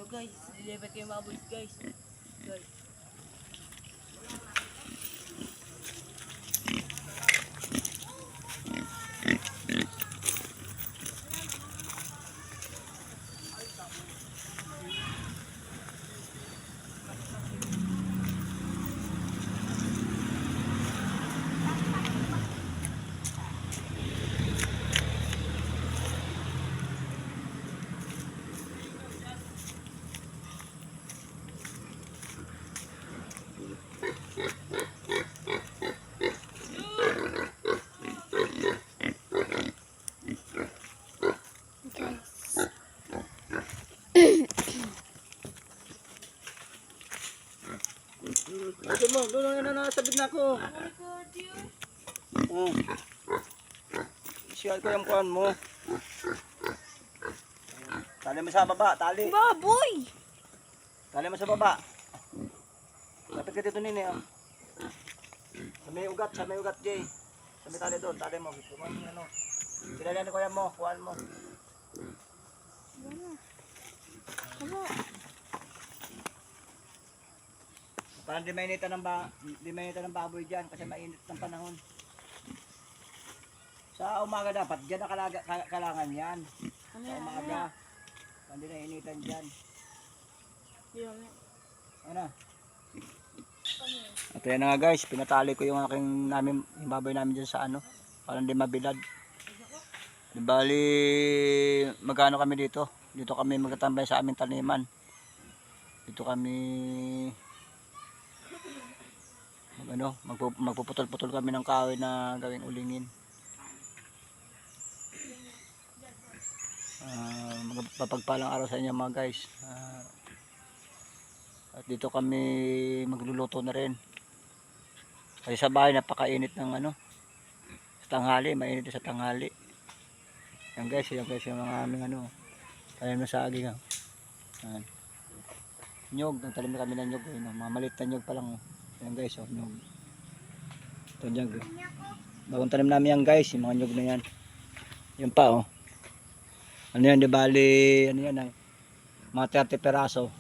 guys. Deliver kayo mga boys guys. Guys. Sige mo, doon na nasabit na ako. Oh. Share ko yung kuhan mo. Tali mo sa baba, tali. Baboy! Tali mo sa baba. Lapit ka dito nini, oh. Sa may ugat, Jay. Sa may tali doon, tali mo. Ano? Kilala ko yan mo, kuhan mo. Ano? Parang di mainitan ng baboy dyan kasi mainit ng panahon. Sa umaga dapat, dyan na kalangan yan. Sa umaga. Hindi na initan dyan. Ano? At yan na nga guys, pinatali ko yung yung baboy namin dyan sa ano. Parang di mabilad. Di bali, magkano kami dito? Dito kami magtatambay sa aming taniman. Dito kami magpuputol-putol kami ng kahoy na gawing ulingin. Mapagpalang araw sa inyo mga guys. At dito kami magluluto na rin. Kasi sa bahay napakainit ng sa tanghali, mainit sa tanghali. Yan guys, yung mga aming tanim na saging. Nyog, nagtanim na kami ng nyog. Mga maliit na nyog pa lang. Yan guys, nyog. Ito nyog. Bagong tanim namin yan guys, yung mga nyog na yan. Yan pa Ano yan, di bali, mga 30 peraso.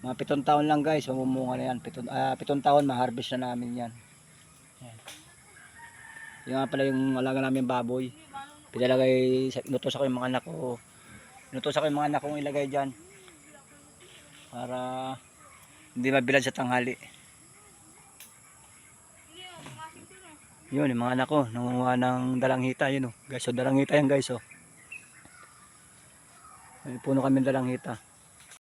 Mga 7 taon lang guys, mamumunga na yan. 7 taon, ma-harvest na namin yan. Yan. Yung nga pala yung alaga namin baboy. Inutos ako yung mga anak ko. Inutos ako yung mga anak kong ilagay dyan. Para hindi mabilad sa tanghali. Yun, yung mga anak ko, nangunguha ng dalanghita. Yun guys, dalanghita yan guys. May puno kami dalanghita.